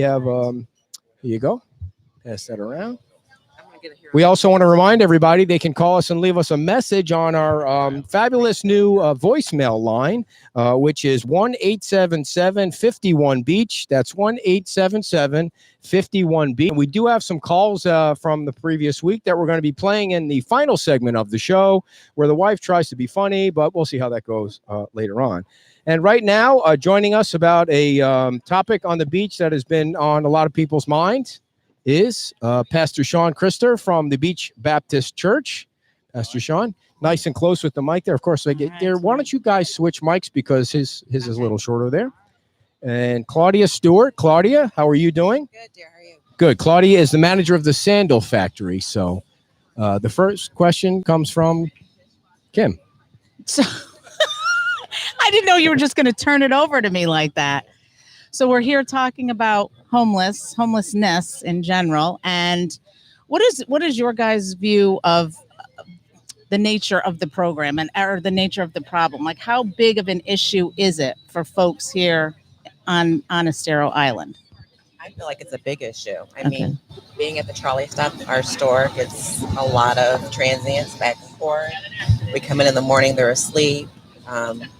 have, here you go. Pass that around. We also want to remind everybody they can call us and leave us a message on our fabulous new voicemail line, which is 1-877-51-BEACH. That's 1-877-51-BEACH. We do have some calls from the previous week that we're going to be playing in the final segment of the show, where the wife tries to be funny, but we'll see how that goes later on. And right now, joining us about a topic on the beach that has been on a lot of people's minds is Pastor Shawn Critsor from the Beach Baptist Church. Pastor Shawn, nice and close with the mic there. Of course, I get there. Why don't you guys switch mics because his is a little shorter there. And Claudia Steward. Claudia, how are you doing? Good, dear. How are you? Good. Claudia is the manager of the Sandal Factory. So the first question comes from Kim. So I didn't know you were just going to turn it over to me like that. So we're here talking about homelessness in general. And what is your guys' view of the nature of the program or the nature of the problem? Like, how big of an issue is it for folks here on Estero Island? I feel like it's a big issue. I mean, being at the trolley stop, our store gets a lot of transients back and forth. We come in the morning, they're asleep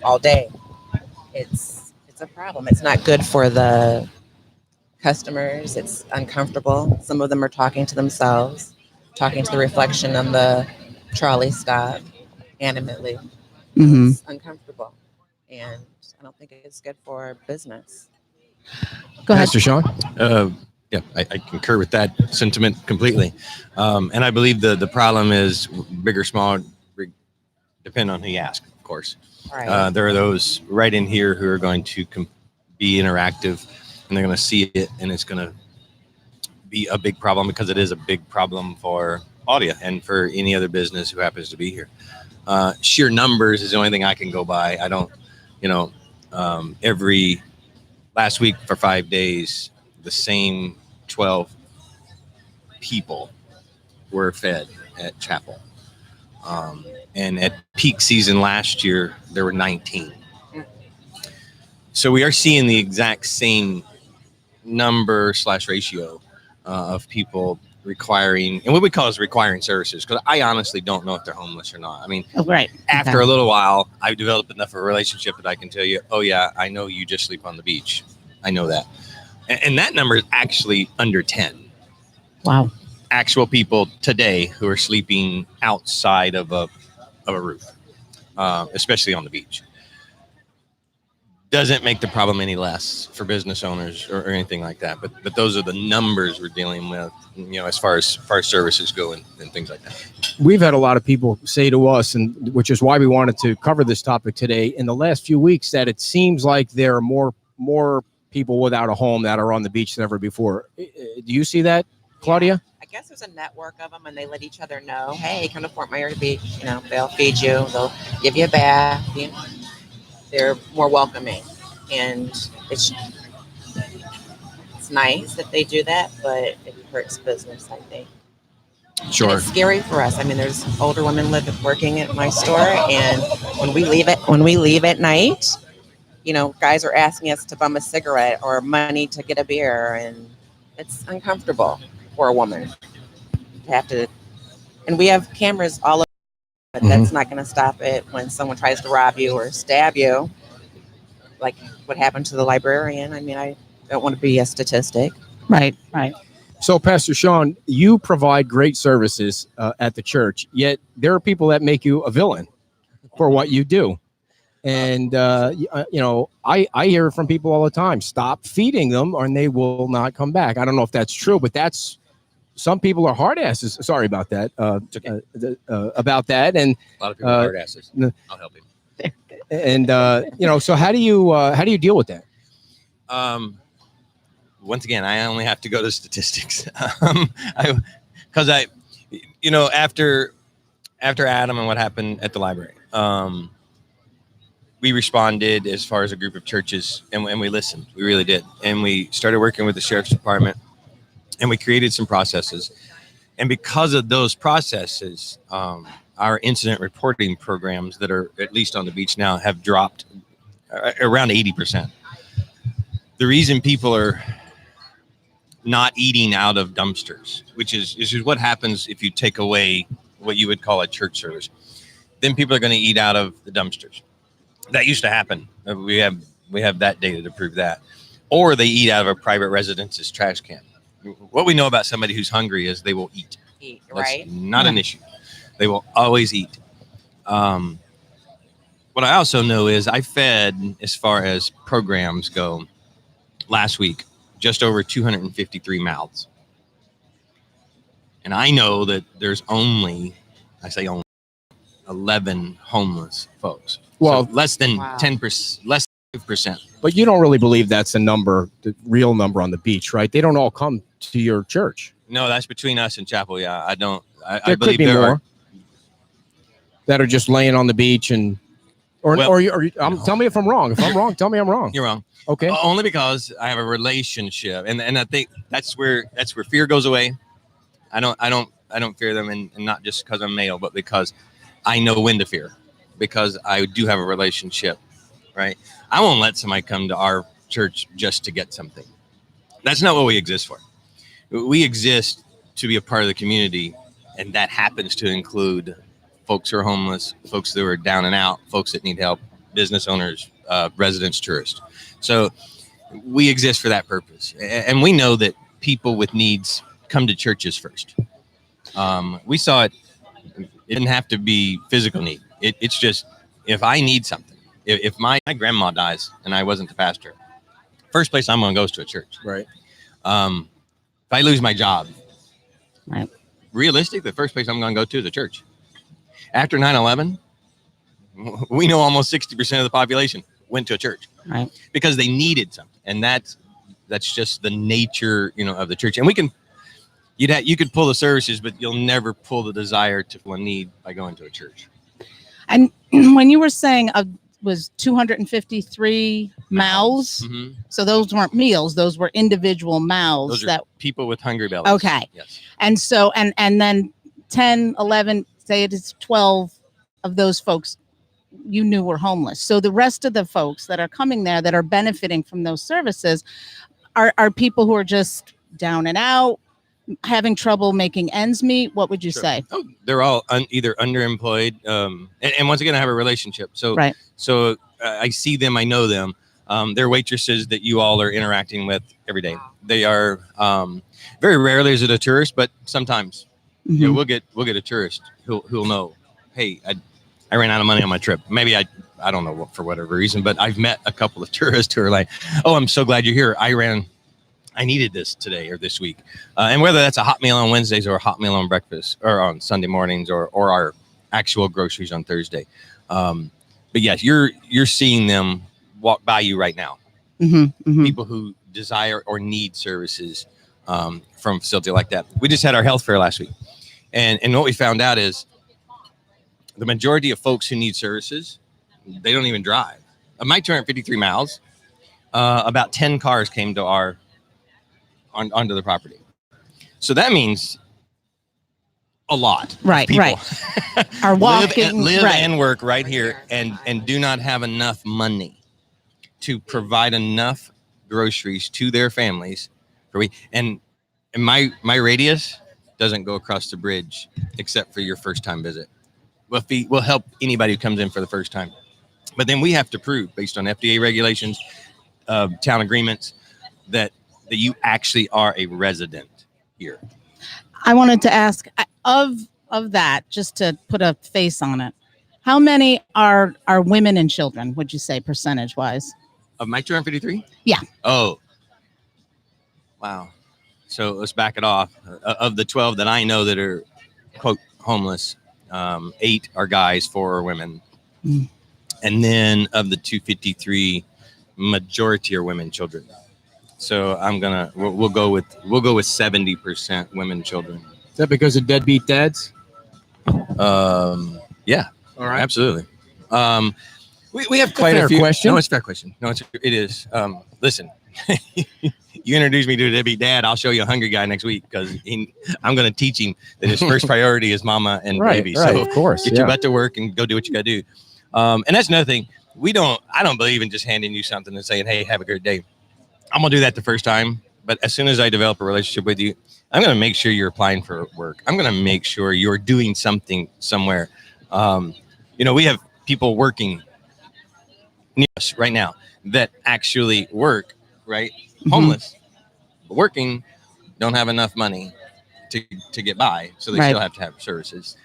all day. It's a problem. It's not good for the customers. It's uncomfortable. Some of them are talking to themselves, talking to the reflection on the trolley stop animately. Mm-hmm. It's uncomfortable, and I don't think it's good for business. Go ahead, Pastor Shawn. Yeah, I concur with that sentiment completely. And I believe the problem is big or small, depending on who you ask, of course. Right. There are those right in here who are going to be interactive, and they're going to see it, and it's going to be a big problem because it is a big problem for Claudia and for any other business who happens to be here. Sheer numbers is the only thing I can go by. I don't, every last week for 5 days, the same 12 people were fed at chapel. And at peak season last year, there were 19. So we are seeing the exact same number / ratio of people requiring, and what we call is requiring services, because I honestly don't know if they're homeless or not. I mean, after a little while, I've developed enough of a relationship that I can tell you, oh yeah, I know you just sleep on the beach. I know that. And that number is actually under 10. Wow. Actual people today who are sleeping outside of a roof, especially on the beach. Doesn't make the problem any less for business owners or anything like that. But those are the numbers we're dealing with, as far as services go and things like that. We've had a lot of people say to us, and which is why we wanted to cover this topic today, in the last few weeks, that it seems like there are more people without a home that are on the beach than ever before. Do you see that, Claudia? I guess there's a network of them, and they let each other know, hey, come to Fort Myers Beach. They'll feed you, they'll give you a bath. They're more welcoming, and it's nice that they do that, but it hurts business, I think. Sure. And it's scary for us. I mean, there's older women working at my store, and when we leave at night, guys are asking us to bum a cigarette or money to get a beer, and it's uncomfortable for a woman to have to. And we have cameras all over, but that's not going to stop it when someone tries to rob you or stab you, like what happened to the librarian. I mean, I don't want to be a statistic. Right. So, Pastor Shawn, you provide great services at the church, yet there are people that make you a villain for what you do. And, I hear from people all the time, stop feeding them or they will not come back. I don't know if that's true, but some people are hard asses. Sorry about that. About that. And A lot of people are hard asses. I'll help you. And, so how do you deal with that? Once again, I only have to go to statistics. Because after Adam and what happened at the library, we responded as far as a group of churches, and we listened. We really did. And we started working with the sheriff's department, and we created some processes. And because of those processes, our incident reporting programs that are at least on the beach now have dropped around 80%. The reason people are not eating out of dumpsters, which is what happens if you take away what you would call a church service. Then people are going to eat out of the dumpsters. That used to happen. We have that data to prove that. Or they eat out of a private residence's trash can. What we know about somebody who's hungry is they will eat. Right? That's not an issue. They will always eat. What I also know is I fed, as far as programs go, last week, just over 253 mouths. And I know that there's only 11 homeless folks. Well, so less than Wow. 10%, less than 5%. but you don't really believe that's the real number on the beach, right? They don't all come to your church. No, that's between us and Chapel. Yeah, I don't. I There believe could be there more are. that are just laying on the beach and, or Well, tell me if I'm wrong. If I'm wrong, tell me I'm wrong. You're wrong. Okay. Only because I have a relationship, and I think that's where fear goes away. I don't fear them, and not just because I'm male, but because I know when to fear, because I do have a relationship, right? I won't let somebody come to our church just to get something. That's not what we exist for. We exist to be a part of the community, and that happens to include folks who are homeless, folks that are down and out, folks that need help, business owners, residents, tourists. So we exist for that purpose. And we know that people with needs come to churches first. We saw it. It didn't have to be physical need. It's just, if I need something, if my grandma dies and I wasn't the pastor, first place I'm going to go is to a church. Right. If I lose my job, Right. realistic, the first place I'm going to go to is a church. After 9/11, we know almost 60% of the population went to a church, Right. because they needed something, and that's just the nature, of the church. And you could pull the services, but you'll never pull the desire to fill a need by going to a church. And when you were saying was 253 mouths, Mm-hmm. so those weren't meals; those were individual mouths. Those are that people with hungry bellies. Okay. Yes. and so and then 10, 11, say it is 12 of those folks you knew were homeless. So the rest of the folks that are coming there that are benefiting from those services are people who are just down and out, having trouble making ends meet. What would you Sure. say? Oh, they're all either underemployed, and once again, I have a relationship. So, Right. So I see them, I know them. They're waitresses that you all are interacting with every day. They are very rarely is it a tourist, but sometimes Mhm. we'll get a tourist who'll know, hey, I ran out of money on my trip. Maybe I don't know for whatever reason, but I've met a couple of tourists who are like, oh, I'm so glad you're here. I needed this today or this week. And whether that's a hot meal on Wednesdays or a hot meal on breakfast or on Sunday mornings or our actual groceries on Thursday. But yes, you're seeing them walk by you right now. Mhm. Mhm. People who desire or need services from a facility like that. We just had our health fair last week. And what we found out is the majority of folks who need services, they don't even drive. Of my 253 miles, about 10 cars came to onto the property. So that means a lot. of Right, people right. Are walking, live right. and work right here and do not have enough money to provide enough groceries to their families. And my radius doesn't go across the bridge except for your first time visit. We'll help anybody who comes in for the first time. But then we have to prove, based on FDA regulations, town agreements, that you actually are a resident here. I wanted to ask of that, just to put a face on it. How many are women and children? Would you say percentage wise? Of my 253? Yeah. Oh, wow. So let's back it off. Of the 12 that I know that are, quote, homeless, 8 are guys, 4 are women. Mm. And then of the 253, majority are women, children. So we'll go with 70% women, children. Is that because of deadbeat dads? Yeah. All right. Absolutely. We have a quite fair a few. question. No, it's a fair question. No, it is. Listen, you introduce me to a deadbeat dad, I'll show you a hungry guy next week because I'm going to teach him that his first priority is mama and baby. Right, So of course. get Yeah. your butt to work and go do what you got to do. And that's another thing. I don't believe in just handing you something and saying, hey, have a great day. I'm going to do that the first time. But as soon as I develop a relationship with you, I'm going to make sure you're applying for work. I'm going to make sure you're doing something somewhere. We have people working near us right now that actually work, right? Homeless, but working, don't have enough money to get by. So they Right. still have to have services.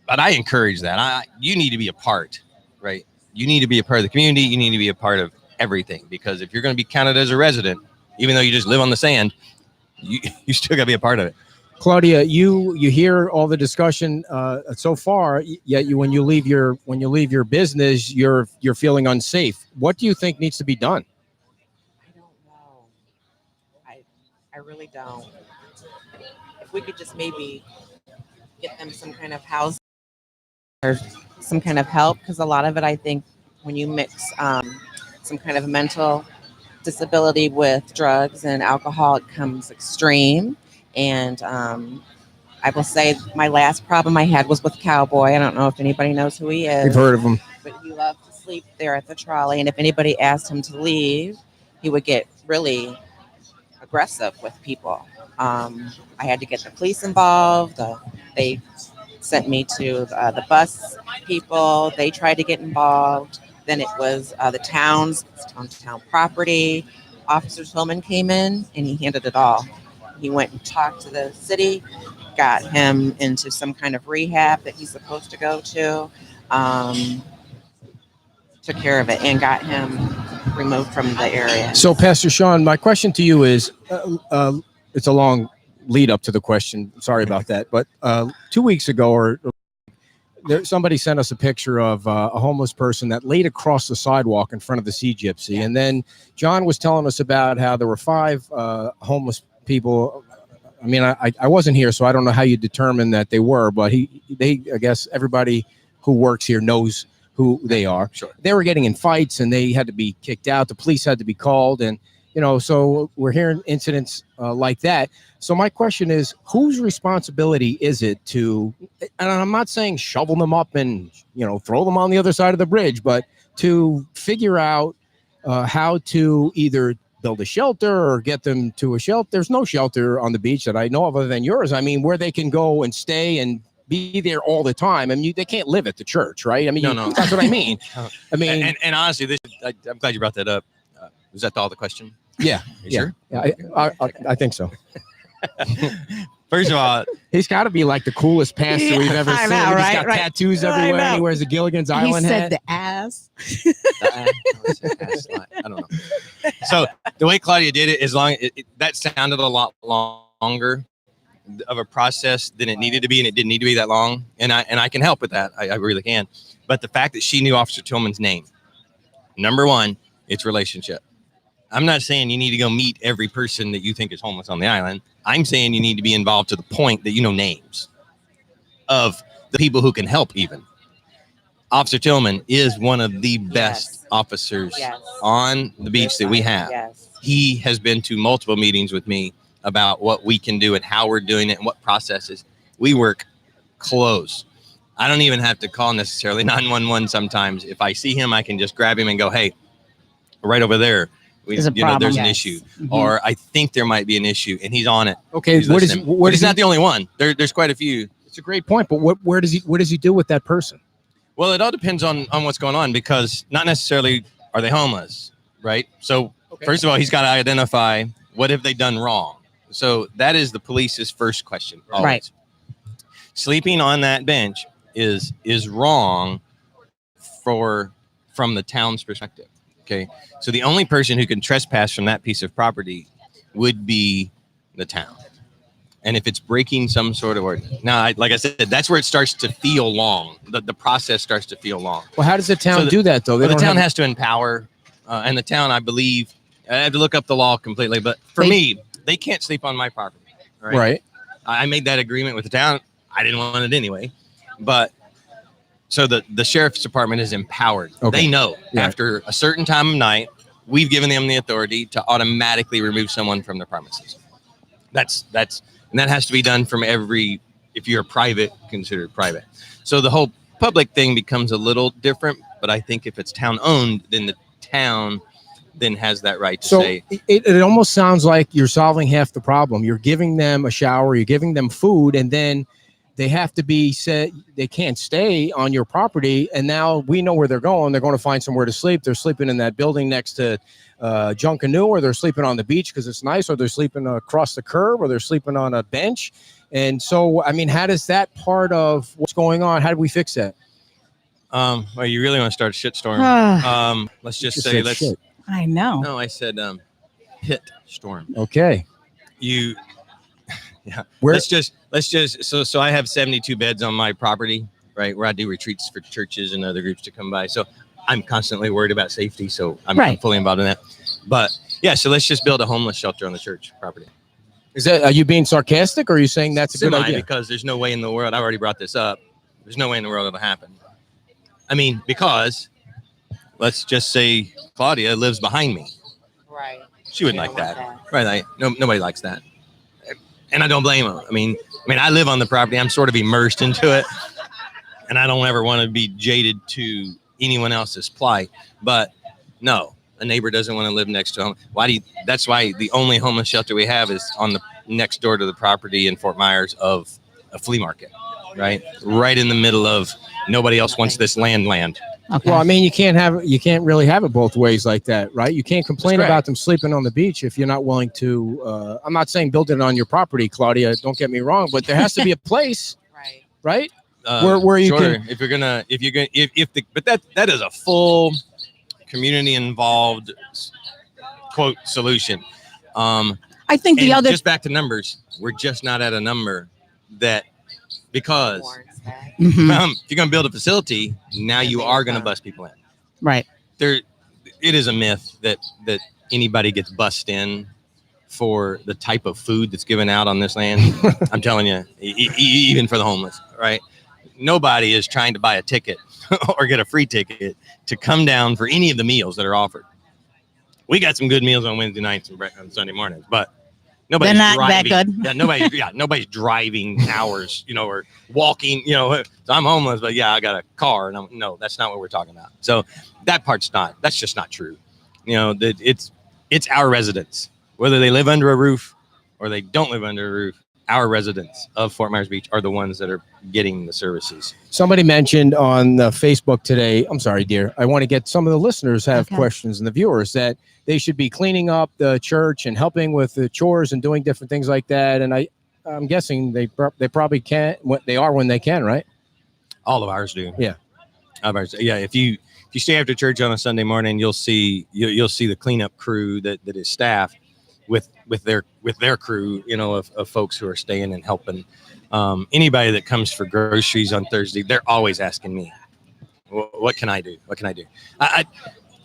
But I encourage that. You need to be a part, right? You need to be a part of the community. You need to be a part of everything, because if you're going to be counted as a resident, even though you just live on the sand, you still got to be a part of it. Claudia, you hear all the discussion so far, yet when you leave your business, you're feeling unsafe. What do you think needs to be done? I don't know. I really don't. If we could just maybe get them some kind of housing or some kind of help, because a lot of it, I think, when you mix some kind of mental disability with drugs and alcohol, it comes extreme. And I will say my last problem I had was with Cowboy. I don't know if anybody knows who he is. We've heard of him. But he loved to sleep there at the trolley. And if anybody asked him to leave, he would get really aggressive with people. I had to get the police involved. They sent me to the bus people. They tried to get involved. Then it was the town's on town property. Officer Tillman came in and he handled it all. He went and talked to the city, got him into some kind of rehab that he's supposed to go to, took care of it, and got him removed from the area. So, Pastor Shawn, my question to you is, it's a long lead up to the question. Sorry about that. But 2 weeks ago, somebody sent us a picture of a homeless person that laid across the sidewalk in front of the Sea Gypsy. Yeah. And then John was telling us about how there were 5 homeless people. I mean, I wasn't here, so I don't know how you determined that they were, but I guess everybody who works here knows who they are. Sure. They were getting in fights and they had to be kicked out. The police had to be called. And, so we're hearing incidents like that. So my question is, whose responsibility is it to, and I'm not saying shovel them up and, throw them on the other side of the bridge, but to figure out how to either build a shelter or get them to a shelter. There's no shelter on the beach that I know of other than yours. I mean, where they can go and stay and be there all the time. I mean, they can't live at the church, right? I mean, No. that's what I mean. I mean, and honestly, I'm glad you brought that up. Was that all the question? Yeah. You sure? Yeah, I think so. First of all, he's got to be like the coolest pastor we've ever I seen. know, He's right, got right. tattoos I everywhere. know. And he wears a Gilligan's He Island said hat. the ass. I don't know. So the way Claudia did it, that sounded a lot longer of a process than it needed to be, and it didn't need to be that long. And I can help with that. I really can. But the fact that she knew Officer Tillman's name, number one, it's relationship. I'm not saying you need to go meet every person that you think is homeless on the island. I'm saying you need to be involved to the point that you know names of the people who can help even. Officer Tillman is one of the best officers on the beach that we have. Yes. He has been to multiple meetings with me about what we can do and how we're doing it and what processes. We work close. I don't even have to call necessarily 911 sometimes. If I see him, I can just grab him and go, hey, right over there. There's a problem. There's an Yes. issue, Mhm. or I think there might be an issue, and he's on it. Okay, He's what is listening. what But is he's not the only one. There's quite a few. It's a great point, but what does he do with that person? Well, it all depends on what's going on, because not necessarily are they homeless, right? So first of all, he's got to identify what have they done wrong. So that is the police's first question. Always. Right. Sleeping on that bench is wrong from the town's perspective. Okay. So the only person who can trespass from that piece of property would be the town. And if it's breaking some sort of ordinance. Now, like I said, that's where it starts to feel long. The process starts to feel long. Well, how does the town do that, though? The don't town have- has to empower, and the town, I believe, I had to look up the law completely, but for me, they can't sleep on my property. Right. I made that agreement with the town. I didn't want it anyway, but so the sheriff's department is empowered. Okay. They know Yeah. after a certain time of night, we've given them the authority to automatically remove someone from the premises. And that has to be done from if you're private, considered private. So the whole public thing becomes a little different, but I think if it's town owned, then the town then has that right to So say. it almost sounds like you're solving half the problem. You're giving them a shower, you're giving them food, and then they have to be said they can't stay on your property. And now we know where they're going. They're going to find somewhere to sleep. They're sleeping in that building next to Junkanoo, or they're sleeping on the beach because it's nice, or they're sleeping across the curb, or they're sleeping on a bench. And so, I mean, how does that part of what's going on, how do we fix that? Well, you really want to start a shitstorm. Let's just say, shit. I know. no, I said pit storm. Okay. Yeah. Where- Let's just so I have 72 beds on my property, right, where I do retreats for churches and other groups to come by. So I'm constantly worried about safety. So I'm fully involved in that. But yeah, so let's just build a homeless shelter on the church property. Are you being sarcastic, or are you saying that's a good idea? Because there's no way in the world, I already brought this up, there's no way in the world it'll happen. I mean, because let's just say Claudia lives behind me. Right. She wouldn't like that. Right. Nobody likes that. And I don't blame her. I mean, I live on the property. I'm sort of immersed into it. And I don't ever want to be jaded to anyone else's plight. But no, a neighbor doesn't want to live next to him. That's why the only homeless shelter we have is on the next door to the property in Fort Myers of a flea market, right? Right in the middle of nobody else wants this land. Okay. Well, I mean, you can't really have it both ways like that, right? You can't complain about them sleeping on the beach if you're not willing to. I'm not saying build it on your property, Claudia. Don't get me wrong, but there has to be a place, right? Where you can. But that is a full community involved quote solution. I think the other just back to numbers, we're just not at a number that because. Mhm. If you're going to build a facility, now you are going to bust people in. Right. It is a myth that anybody gets bussed in for the type of food that's given out on this land. I'm telling you, even for the homeless, right? Nobody is trying to buy a ticket or get a free ticket to come down for any of the meals that are offered. We got some good meals on Wednesday nights and on Sunday mornings, but nobody's They're not driving. that good. Nobody's driving hours, or walking, so I'm homeless, but I got a car, and no, that's not what we're talking about. So that's just not true. It's our residents, whether they live under a roof or they don't live under a roof. Our residents of Fort Myers Beach are the ones that are getting the services. Somebody mentioned on Facebook today, I'm sorry, dear, I want to get some of the listeners have questions and the viewers that they should be cleaning up the church and helping with the chores and doing different things like that. And I'm guessing they probably can. They are when they can, right? All of ours do. Yeah. All of ours. Yeah. If you stay after church on a Sunday morning, you'll see the cleanup crew that is staffed with their crew, of folks who are staying and helping. Anybody that comes for groceries on Thursday, they're always asking me, what can I do? What can I do?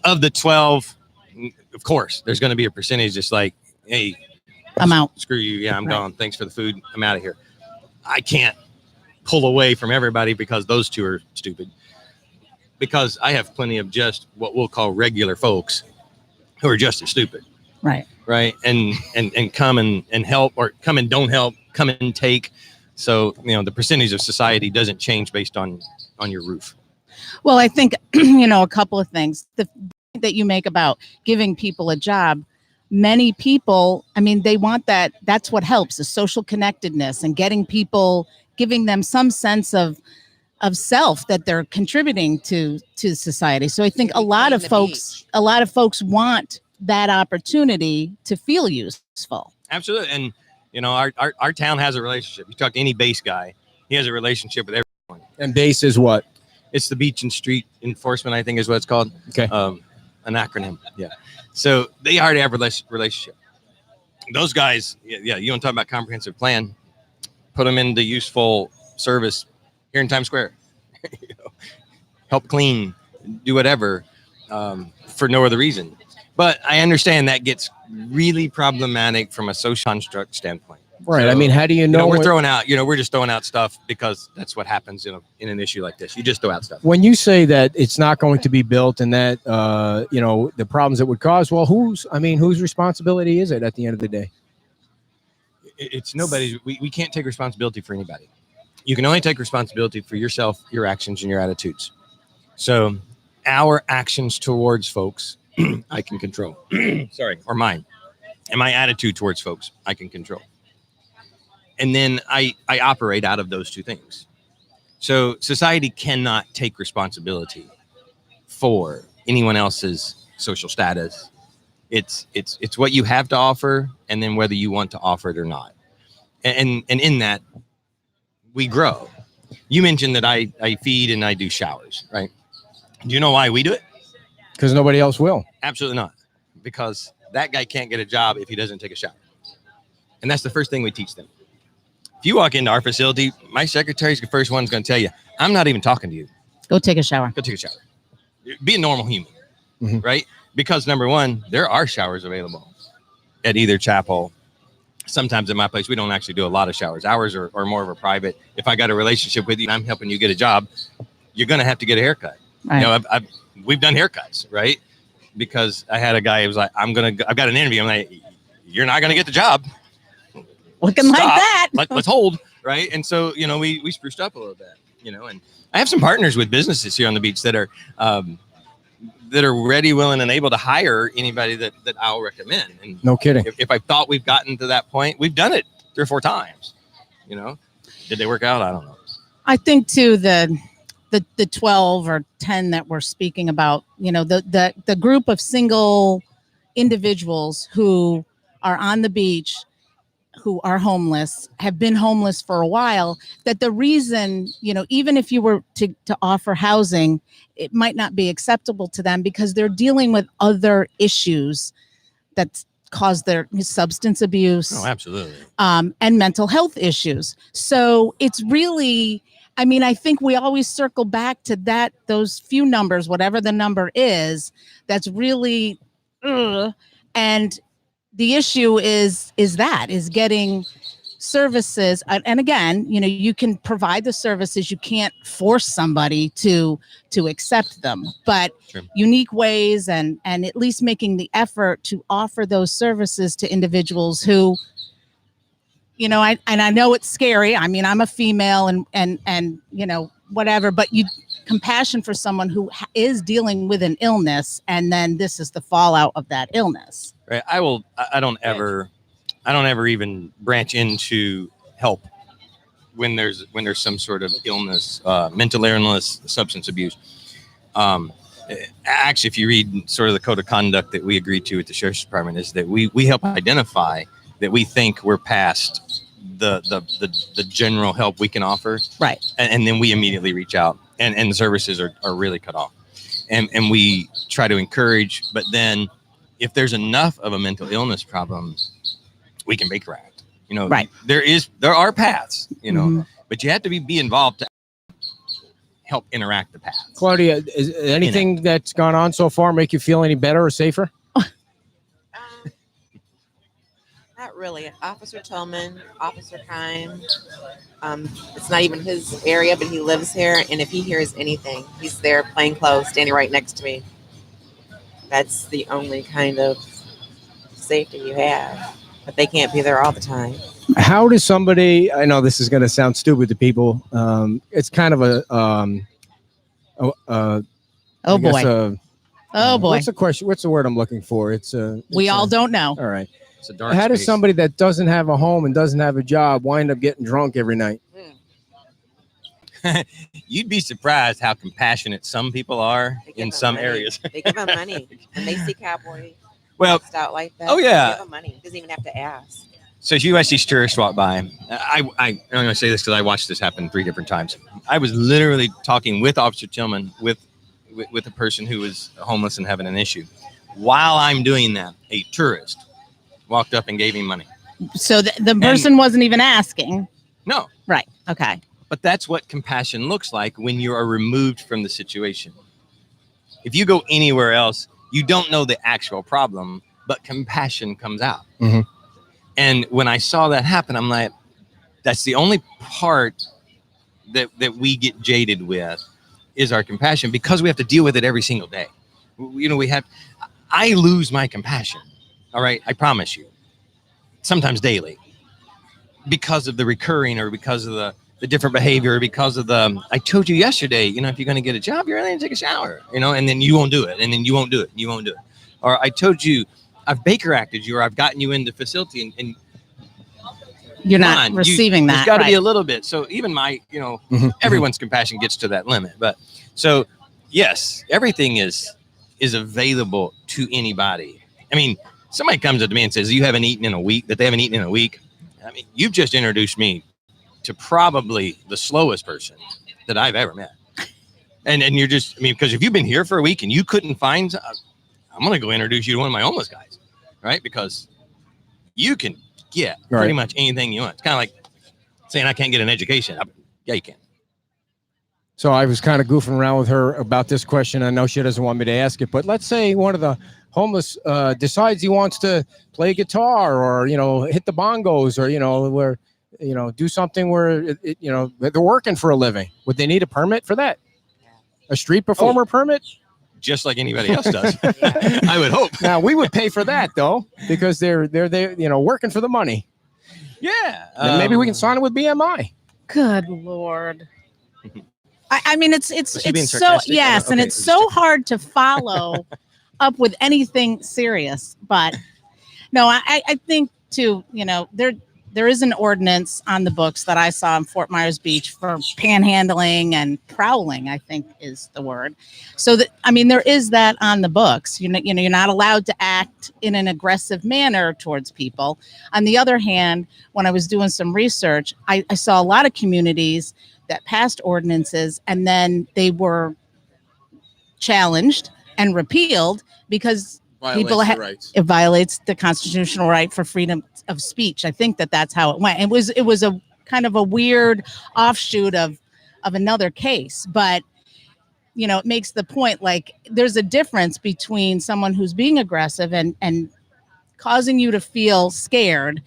Of the 12, of course, there's going to be a percentage just like, hey, I'm out. Screw you. Yeah, I'm gone. Thanks for the food. I'm out of here. I can't pull away from everybody because those two are stupid. Because I have plenty of just what we'll call regular folks who are just as stupid. Right. Right. And come and help, or come and don't help, come and take. So, the percentage of society doesn't change based on your roof. Well, I think, a couple of things that you make about giving people a job. Many people, they want that. That's what helps, the social connectedness and getting people, giving them some sense of self that they're contributing to society. So I think a lot of folks want that opportunity to feel useful. Absolutely. And, our town has a relationship. You talk to any base guy, he has a relationship with everyone. And base is what? It's the Beach and Street Enforcement, I think is what it's called. Okay. An acronym. Yeah. So they already have a relationship. Those guys, you want to talk about comprehensive plan, put them into useful service here in Times Square. Help clean, do whatever, for no other reason. But I understand that gets really problematic from a social construct standpoint. Right. So, how do you know? We're throwing out, we're just throwing out stuff because that's what happens in an issue like this. You just throw out stuff. When you say that it's not going to be built and that, the problems it would cause, well, whose responsibility is it at the end of the day? It's nobody's. We can't take responsibility for anybody. You can only take responsibility for yourself, your actions, and your attitudes. So our actions towards folks I can control. Sorry, or mine. And my attitude towards folks, I can control. And then I operate out of those two things. So society cannot take responsibility for anyone else's social status. It's what you have to offer, and then whether you want to offer it or not. And in that, we grow. You mentioned that I feed and I do showers, right? Do you know why we do it? Because nobody else will. Absolutely not. Because that guy can't get a job if he doesn't take a shower. And that's the first thing we teach them. If you walk into our facility, my secretary's the first one's going to tell you, I'm not even talking to you. Go take a shower. Go take a shower. Be a normal human, right? Because number one, there are showers available at either chapel. Sometimes in my place, we don't actually do a lot of showers. Ours are more of a private. If I got a relationship with you and I'm helping you get a job, you're going to have to get a haircut. Right. You know, we've done haircuts, right? Because I had a guy who was like, I've got an interview. I'm like, you're not going to get the job. Looking like that. Let's hold, right? And so, you know, we spruced up a little bit, you know, and I have some partners with businesses here on the beach that are ready, willing, and able to hire anybody that I'll recommend. And No kidding. if I thought we've gotten to that point, we've done it 3 or 4 times, you know. Did they work out? I don't know. I think too the 12 or 10 that we're speaking about, you know, the group of single individuals who are on the beach, who are homeless, have been homeless for a while, that the reason, you know, even if you were to offer housing, it might not be acceptable to them because they're dealing with other issues that cause their substance abuse. Oh, absolutely. And mental health issues. So it's really, I mean, I think we always circle back to those few numbers, whatever the number is, that's really, and the issue is getting services. And again, you know, you can provide the services, you can't force somebody to accept them, but Sure. Unique ways and at least making the effort to offer those services to individuals who, you know, I know it's scary. I mean, I'm a female and you know, whatever, but compassion for someone who is dealing with an illness, and then this is the fallout of that illness. Right. I don't ever even branch into help when there's some sort of illness, mental illness, substance abuse. Actually, if you read sort of the code of conduct that we agreed to at the sheriff's department, is that we help identify that we think we're past the general help we can offer. Right. And then we immediately reach out, and the services are really cut off. And we try to encourage, but then if there's enough of a mental illness problem, we can Baker Act. You know, right. There are paths, you know, but you have to be involved to help interact the paths. Claudia, is anything that's gone on so far make you feel any better or safer? Not really. Officer Tillman, Officer Kime. It's not even his area, but he lives here. And if he hears anything, he's there plain clothes, standing right next to me. That's the only kind of safety you have. But they can't be there all the time. How does somebody, I know this is going to sound stupid to people. It's kind of oh boy. Oh boy. What's the question? What's the word I'm looking for? We all don't know. All right. It's a dark How does space. somebody that doesn't have a home and doesn't have a job wind up getting drunk every night? You'd be surprised how compassionate some people are in some money. areas. They give them money. When they see Cowboy Well, out like that, oh, yeah. they give them money. He doesn't even have to ask. so if U.S. tourists walk by, I'm going to say this because I watched this happen 3 different times. I was literally talking with Officer Tillman with a person who was homeless and having an issue. While I'm doing that, a tourist walked up and gave him money. So the person wasn't even asking. No, Right. Okay. but that's what compassion looks like when you are removed from the situation. If you go anywhere else, you don't know the actual problem, but compassion comes out. Mm-hmm. And when I saw that happen, I'm like, that's the only part that we get jaded with is our compassion, because we have to deal with it every single day. You know, I lose my compassion. All right. I promise you, sometimes daily, because of the recurring, or because of the different behavior, or because of I told you yesterday, you know, if you're going to get a job, you're going to take a shower, you know, and then you won't do it. And then you won't do it. And you won't do it. or I told you I've Baker acted you, or I've gotten you in the facility, and you're not receiving that. There's got to right. be a little bit. So even my, everyone's compassion gets to that limit. But so yes, everything is available to anybody. I mean, somebody comes up to me and says, you haven't eaten in a week, that they haven't eaten in a week. I mean, you've just introduced me to probably the slowest person that I've ever met. And you're just, I mean, because if you've been here for a week and you couldn't find, I'm going to go introduce you to one of my homeless guys, right? Because you can get pretty much anything you want. It's kind of like saying I can't get an education. Yeah, you can. So I was kind of goofing around with her about this question. I know she doesn't want me to ask it, but let's say one of the homeless decides he wants to play guitar or, hit the bongos or, do something where, they're working for a living. Would they need a permit for that? A street performer permit? Just like anybody else does. I would hope. Now we would pay for that though, because they're working for the money. Yeah. And maybe we can sign it with BMI. Good Lord. I mean, it's so, yes. Okay, And it's so hard to follow up with anything serious, but no, I think too, there is an ordinance on the books that I saw in Fort Myers Beach for panhandling and prowling, I think is the word. So that, I mean, there is that on the books. You're not allowed to act in an aggressive manner towards people. On the other hand, when I was doing some research, I saw a lot of communities that passed ordinances and then they were challenged and repealed because it violates the constitutional right for freedom of speech. I think that's how it went. It was a kind of a weird offshoot of another case, but it makes the point, like, there's a difference between someone who's being aggressive and causing you to feel scared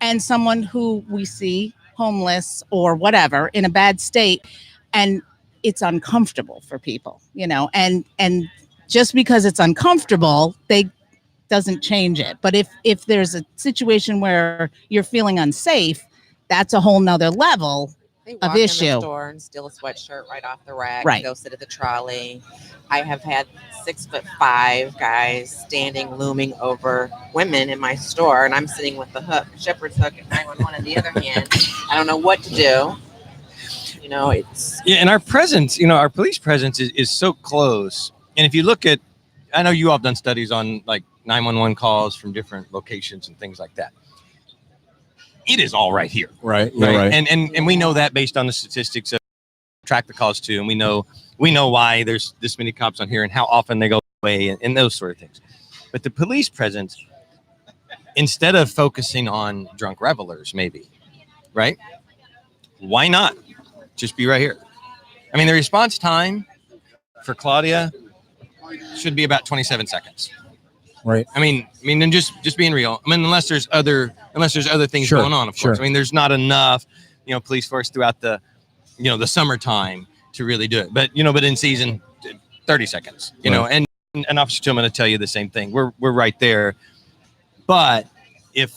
and someone who we see homeless or whatever in a bad state and it's uncomfortable for people, and just because it's uncomfortable, doesn't change it. But if there's a situation where you're feeling unsafe, that's a whole nother level of issue. In the store and steal a sweatshirt right off the rack. Right. And go sit at the trolley. I have had 6'5" guys standing, looming over women in my store, and I'm sitting with the hook, shepherd's hook, at 911 in the other hand. I don't know what to do. It's and our presence, our police presence is so close. And if you look at, I know you all have done studies on like 911 calls from different locations and things like that. It is all right here. Right. Right. And we know that based on the statistics of track the calls too. And we know why there's this many cops on here and how often they go away and those sort of things. But the police presence, instead of focusing on drunk revelers, maybe, right? Why not just be right here? I mean, the response time for Claudia should be about 27 seconds. Right. I mean, and just being real. I mean, unless there's other things going on, of course. I mean, there's not enough, police force throughout the, the summertime to really do it. But in season, 30 seconds. And Officer Tillman to tell you the same thing. We're right there. But if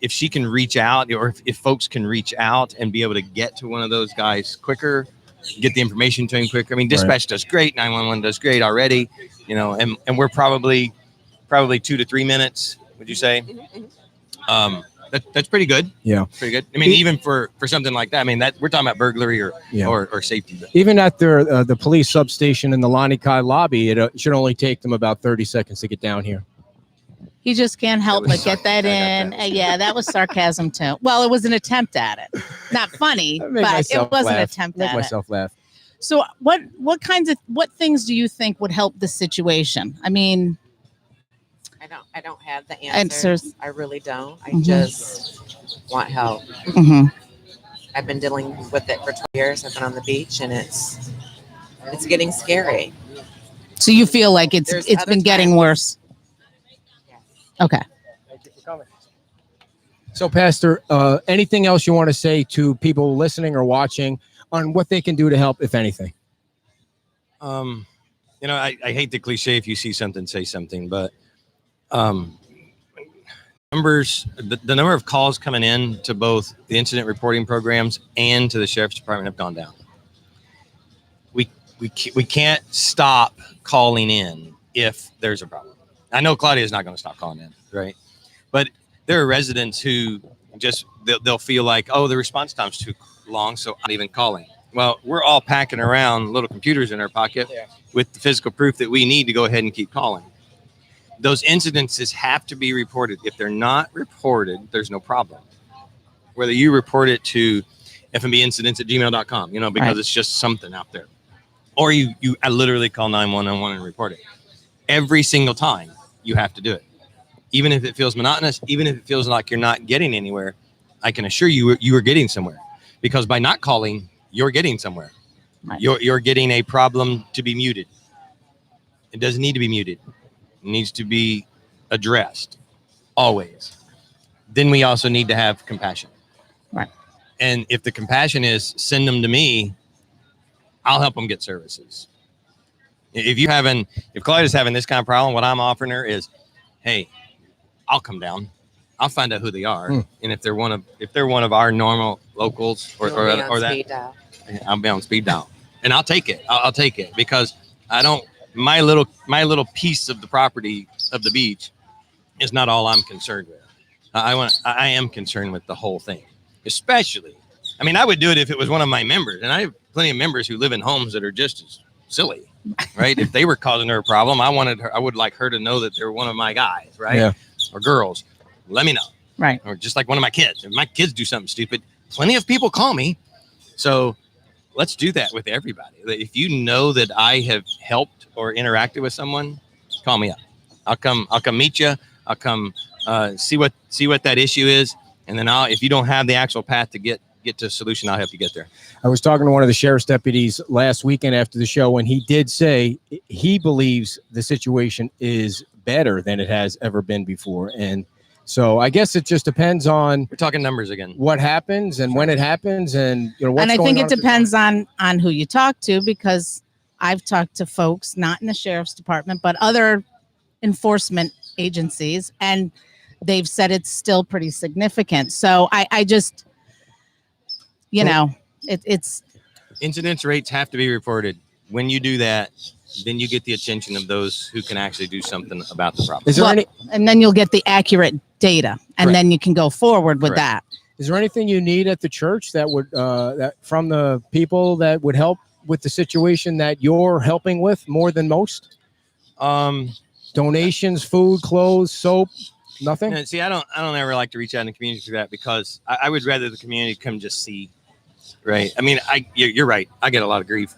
she can reach out, or if folks can reach out and be able to get to one of those guys quicker, get the information to him quicker. I mean, dispatch does great. 911 does great already. And we're probably 2 to 3 minutes, would you say? That's pretty good. Yeah. Pretty good. I mean, even for something like that, I mean, that we're talking about burglary or safety. Even at the police substation in the Lonnie Kai lobby, it should only take them about 30 seconds to get down here. He just can't help but get that in. Yeah, that was sarcasm too. Well, it was an attempt at it. Not funny, but it was an attempt at it. Make myself laugh. So what things do you think would help the situation? I mean, I don't have the answers. I really don't. I just want help. I've been dealing with it for 20 years. I've been on the beach and it's getting scary. So you feel like it's been getting worse? Yes. Okay. Thank you for coming. So, Pastor, anything else you want to say to people listening or watching on what they can do to help, if anything? I hate the cliche, if you see something, say something, but numbers, the number of calls coming in to both the incident reporting programs and to the sheriff's department have gone down. We can't stop calling in if there's a problem. I know Claudia is not going to stop calling in, right? But there are residents who just they'll feel like, oh, the response time's too long, so I'm not even calling. Well, we're all packing around little computers in our pocket with the physical proof that we need to go ahead and keep calling. Those incidences have to be reported. If they're not reported, there's no problem. Whether you report it to fmbincidents@gmail.com, because it's just something out there. Or you literally call 911 and report it. Every single time you have to do it. Even if it feels monotonous, even if it feels like you're not getting anywhere, I can assure you are getting somewhere. Because by not calling, you're getting somewhere. Right. You're getting a problem to be muted. It doesn't need to be muted. It needs to be addressed. Always. Then we also need to have compassion. Right. And if the compassion is send them to me, I'll help them get services. If Claudia's having this kind of problem, what I'm offering her is, hey, I'll come down. I'll find out who they are. And if they're one of our normal locals or that, I'll be on speed dial. And I'll take it. I'll take it because my little piece of the property of the beach is not all I'm concerned with. I am concerned with the whole thing. Especially, I would do it if it was one of my members, and I have plenty of members who live in homes that are just as silly, right? If they were causing her a problem, I would like her to know that they're one of my guys, right? Yeah. Or girls. Let me know, right? Or just like one of my kids. If my kids do something stupid, plenty of people call me. So let's do that with everybody. If you know that I have helped or interacted with someone, call me up. I'll come meet you. I'll come see what that issue is. And then if you don't have the actual path to get to a solution, I'll help you get there. I was talking to one of the sheriff's deputies last weekend after the show, and he did say he believes the situation is better than it has ever been before. And so I guess it just depends on, we're talking numbers again, what happens and when it happens, and what's and I going think on it depends on who you talk to, because I've talked to folks not in the sheriff's department but other enforcement agencies, and they've said it's still pretty significant. So I just, it's incidence rates have to be reported. When you do that, then you get the attention of those who can actually do something about the problem. Is there and then you'll get the accurate data, and then you can go forward with that. Is there anything you need at the church that would that from the people that would help with the situation that you're helping with more than most? Donations, food, clothes, soap, nothing? No, see, I don't ever like to reach out in the community for that, because I would rather the community come just see, right? You're right. I get a lot of grief,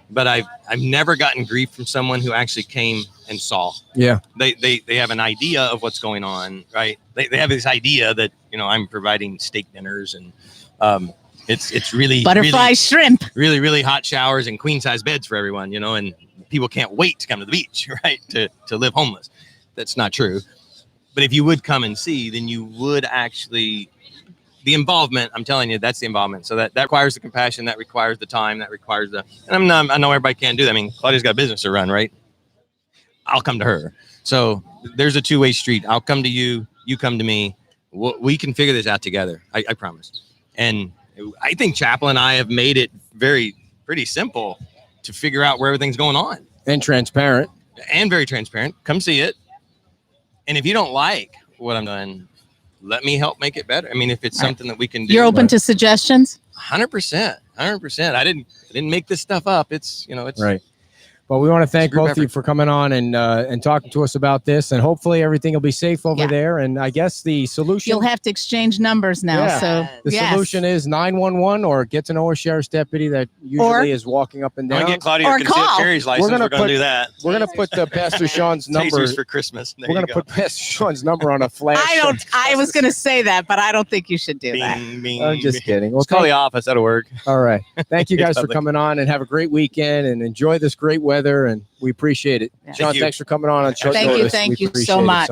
but I've never gotten grief from someone who actually came and saw. Yeah. They have an idea of what's going on, right? They have this idea that, I'm providing steak dinners and it's really butterfly shrimp, really, really hot showers and queen size beds for everyone, and people can't wait to come to the beach, right? To live homeless. That's not true. But if you would come and see, then you would actually, the involvement, I'm telling you, that's the involvement. So that requires the compassion, that requires the time, that requires and I know everybody can't do that. Claudia's got a business to run, right? I'll come to her. So there's a two-way street. I'll come to you, you come to me. We can figure this out together. I promise. And I think Chapel and I have made it pretty simple to figure out where everything's going on. And transparent. And very transparent. Come see it. And if you don't like what I'm doing, let me help make it better. If it's something that we can do. You're open to suggestions? 100%. I didn't make this stuff up. It's right. Well, we want to thank both of you for coming on and talking to us about this, and hopefully everything will be safe over there. And I guess the solution, you'll have to exchange numbers now. Yeah. So the solution is 911, or get to know a sheriff's deputy that usually is walking up and down. Get Claudia or concealed carry's license. We're going to do that. We're going to put Pastor Shawn's number Tasers for Christmas. We're going to put Pastor Shawn's number on a flash. I was going to say that, but I don't think you should do that. I'm just kidding. We'll call the office. That'll work. All right. Thank you guys for coming on, and have a great weekend and enjoy this great weather. And we appreciate it. Shawn, thanks for coming on short notice. Thank you so much.